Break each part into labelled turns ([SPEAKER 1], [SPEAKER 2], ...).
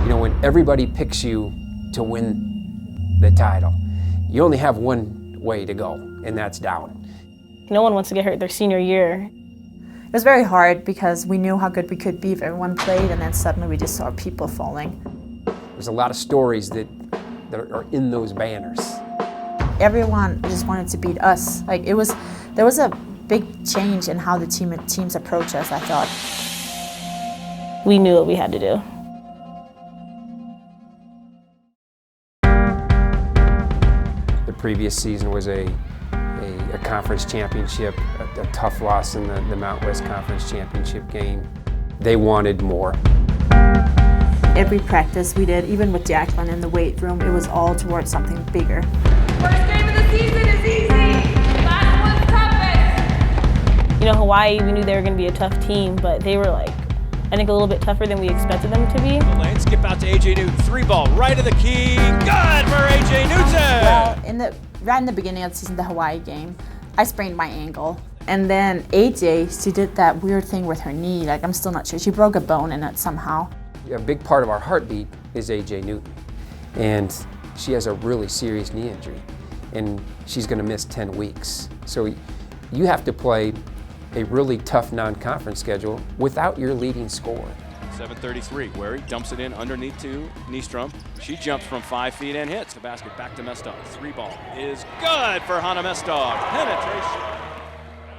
[SPEAKER 1] You know, when everybody picks you to win the title, you only have one way to go, and that's down.
[SPEAKER 2] No one wants to get hurt their senior year.
[SPEAKER 3] It was very hard because we knew how good we could be if everyone played, and then suddenly we just saw people falling.
[SPEAKER 1] There's a lot of stories that are in those banners.
[SPEAKER 3] Everyone just wanted to beat us. Like there was a big change in how the teams approach us, I thought.
[SPEAKER 2] We knew what we had to do.
[SPEAKER 1] The previous season was a conference championship, a tough loss in the Mountain West Conference Championship game. They wanted more.
[SPEAKER 3] Every practice we did, even with Jacqueline in the weight room, it was all towards something bigger.
[SPEAKER 4] First game of the season is easy. Last one's toughest.
[SPEAKER 2] You know, Hawaii, we knew they were going to be a tough team, but they were like, I think a little bit tougher than we expected them to be.
[SPEAKER 5] Lane, skip out to AJ Newton, 3-ball, right of the key, good for AJ Newton!
[SPEAKER 3] Well, right in the beginning of the season, the Hawaii game, I sprained my ankle. And then AJ, she did that weird thing with her knee, like I'm still not sure. She broke a bone in it somehow.
[SPEAKER 1] A big part of our heartbeat is AJ Newton, and she has a really serious knee injury, and she's going to miss 10 weeks. So you have to play a really tough non-conference schedule without your leading scorer.
[SPEAKER 5] 7:33, Wary dumps it in underneath to Nystrom. She jumps from 5 feet and hits the basket back to Mestog. 3-ball is good for Hannah Mestog. Penetration.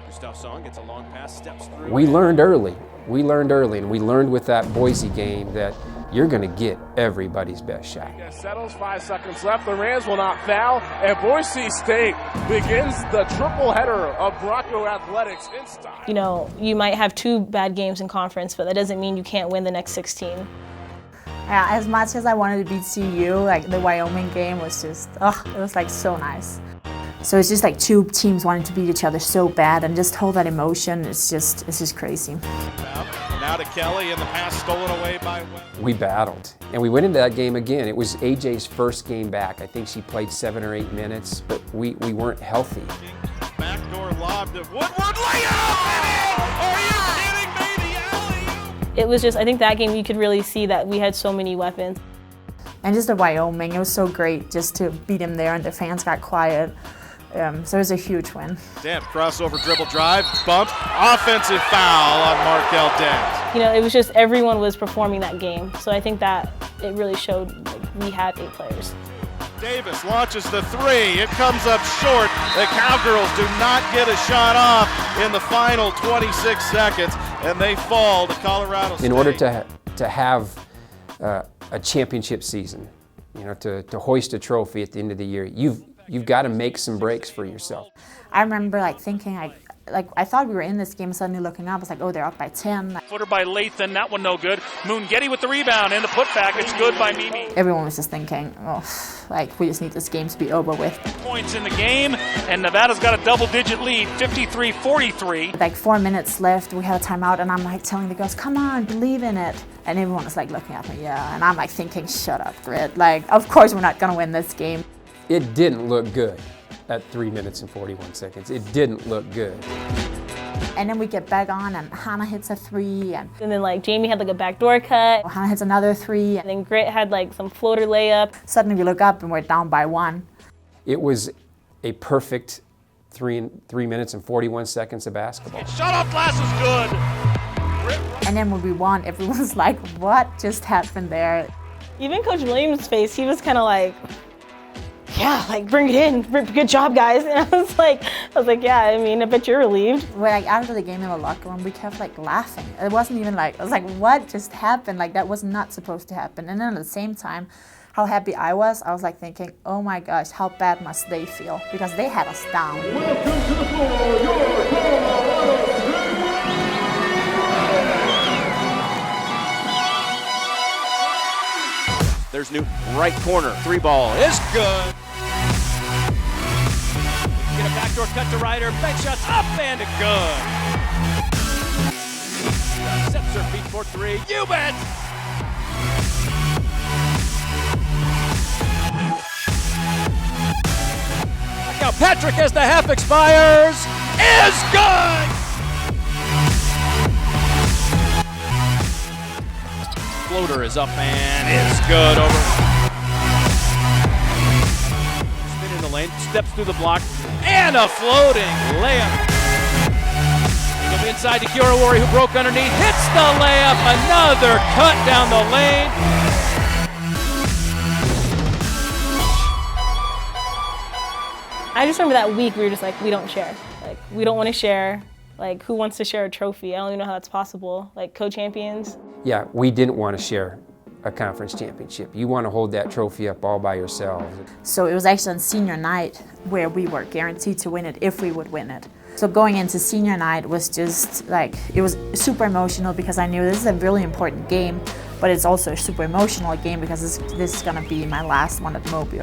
[SPEAKER 5] Gustafsson gets a long pass, steps through.
[SPEAKER 1] We learned early, and we learned with that Boise game that you're going to get everybody's best shot.
[SPEAKER 6] Settles, 5 seconds left. The Rams will not foul, and Boise State begins the triple header of Bronco Athletics in style.
[SPEAKER 2] You know, you might have 2 bad games in conference, but that doesn't mean you can't win the next 16.
[SPEAKER 3] Yeah, as much as I wanted to beat CU, like the Wyoming game was just, it was like so nice. So it's just like 2 teams wanting to beat each other so bad, and just hold that emotion, it's just crazy.
[SPEAKER 5] Now to Kelly, and the pass stolen away by West.
[SPEAKER 1] We battled, and we went into that game again. It was AJ's first game back. I think she played 7 or 8 minutes, but we weren't healthy.
[SPEAKER 5] Backdoor lob to Woodward, layup! Are you kidding me? The alley-oop!
[SPEAKER 2] It was just, I think that game you could really see that we had so many weapons.
[SPEAKER 3] And just the Wyoming, it was so great just to beat him there, and the fans got quiet. So it was a huge win.
[SPEAKER 5] Dent, crossover dribble drive, bumped, offensive foul on Markel Dent.
[SPEAKER 2] You know, it was just everyone was performing that game. So I think that it really showed like, we had 8 players.
[SPEAKER 5] Davis launches the 3. It comes up short. The Cowgirls do not get a shot off in the final 26 seconds, and they fall to Colorado State.
[SPEAKER 1] In order to have a championship season, you know, to hoist a trophy at the end of the year, you've got to make some breaks for yourself.
[SPEAKER 3] I remember like thinking, I thought we were in this game, suddenly looking up, I was like, oh, they're up by 10.
[SPEAKER 7] Footer by Lathan, that one no good. Moongetty with the rebound and the putback, it's good by Mimi.
[SPEAKER 3] Everyone was just thinking, like we just need this game to be over with.
[SPEAKER 7] Points in the game, and Nevada's got a double-digit lead, 53-43.
[SPEAKER 3] Like 4 minutes left, we had a timeout, and I'm like telling the girls, come on, believe in it. And everyone was like looking at me, yeah, and I'm like thinking, shut up, Britt. Like, of course we're not gonna win this game.
[SPEAKER 1] It didn't look good at 3 minutes and 41 seconds. It didn't look good.
[SPEAKER 3] And then we get back on, and Hannah hits a 3. And
[SPEAKER 2] then like Jamie had like a backdoor cut.
[SPEAKER 3] Hannah hits another 3.
[SPEAKER 2] And then Grit had like some floater layup.
[SPEAKER 3] Suddenly we look up and we're down by 1.
[SPEAKER 1] It was a perfect 3 minutes and 41 seconds of basketball.
[SPEAKER 7] Shot off glass is good.
[SPEAKER 3] And then when we won, everyone was like, what just happened there?
[SPEAKER 2] Even Coach Williams' face, he was kind of like, yeah, like bring it in, good job, guys. And I was like, yeah, I mean, I bet you're relieved.
[SPEAKER 3] Like after the game in the locker room, we kept like laughing. It wasn't even like, I was like, what just happened? Like that was not supposed to happen. And then at the same time, how happy I was like thinking, oh my gosh, how bad must they feel? Because they had us down.
[SPEAKER 6] Welcome to the floor, your Colorado
[SPEAKER 5] There's Newton, right corner, 3-ball is good. Get a backdoor cut to Ryder, bank shots up and good. Sets her feet for 3, you bet! Now Patrick, as the half expires, is good! floater is up and it's good over. Spin in the lane, steps through the block, and a floating layup. It'll be inside to Kiora Wari, who broke underneath, hits the layup, another cut down the lane.
[SPEAKER 2] I just remember that week we were just like, we don't share. Like, we don't want to share. Like, who wants to share a trophy? I don't even know how that's possible. Like, co-champions.
[SPEAKER 1] Yeah, we didn't want to share a conference championship. You want to hold that trophy up all by yourself.
[SPEAKER 3] So it was actually on senior night where we were guaranteed to win it if we would win it. So going into senior night was just like, it was super emotional because I knew this is a really important game, but it's also a super emotional game because this is gonna be my last one at Mobile.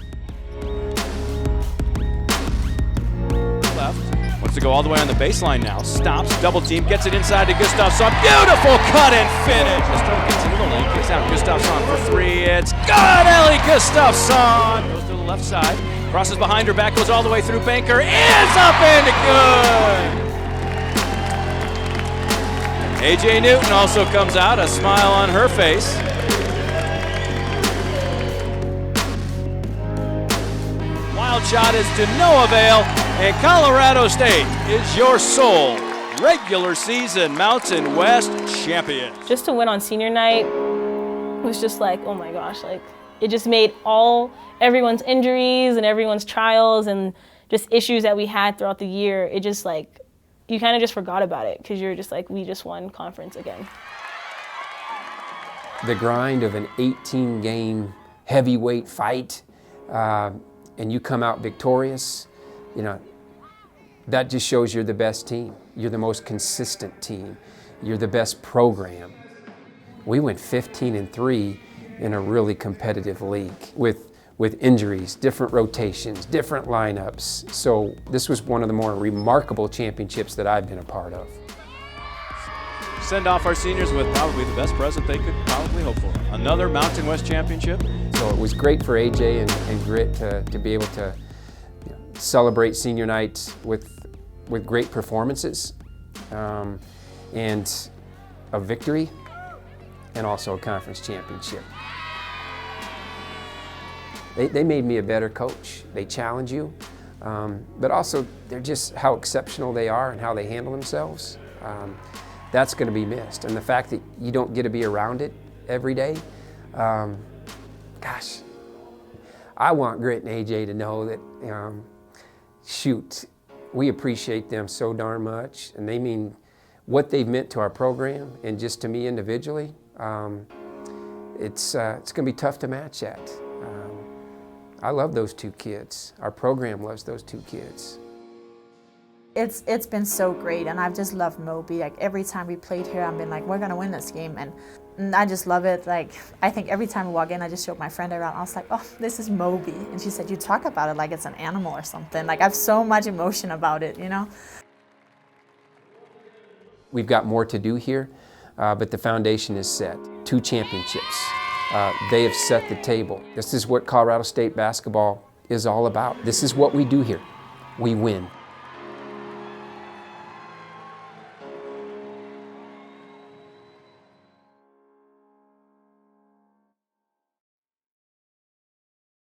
[SPEAKER 5] Left, wants to go all the way on the baseline now, stops, double team, gets it inside to Gustafsson, beautiful cut and finish. Gustafsson gets into the lane, kicks out Gustafsson for three, it's good, Ellie Gustafsson! Goes to the left side, crosses behind her back, goes all the way through Banker, is up and good! AJ Newton also comes out, a smile on her face. Wild shot is to no avail, and Colorado State is your sole regular season Mountain West champion.
[SPEAKER 2] Just to win on senior night was just like, oh my gosh, like it just made everyone's injuries and everyone's trials and just issues that we had throughout the year, it just like, you kind of just forgot about it because you're just like, we just won conference again.
[SPEAKER 1] The grind of an 18-game heavyweight fight, and you come out victorious, you know, that just shows you're the best team. You're the most consistent team. You're the best program. We went 15-3 in a really competitive league with injuries, different rotations, different lineups. So this was one of the more remarkable championships that I've been a part of.
[SPEAKER 5] Send off our seniors with probably the best present they could probably hope for. Another Mountain West championship.
[SPEAKER 1] So it was great for AJ and Grit to be able to celebrate senior night with great performances and a victory and also a conference championship. They made me a better coach. They challenge you, but also they're just how exceptional they are and how they handle themselves. That's going to be missed. And the fact that you don't get to be around it every day, gosh, I want Grit and AJ to know that, shoot, we appreciate them so darn much, and they mean what they've meant to our program and just to me individually. It's going to be tough to match that. I love those two kids. Our program loves those two kids.
[SPEAKER 3] It's been so great, and I've just loved Moby. Like every time we played here, I've been like, we're gonna win this game, and I just love it. Like I think every time we walk in, I just showed my friend around. I was like, oh, this is Moby, and she said, you talk about it like it's an animal or something. Like I have so much emotion about it, you know.
[SPEAKER 1] We've got more to do here, but the foundation is set. 2 championships. They have set the table. This is what Colorado State basketball is all about. This is what we do here. We win.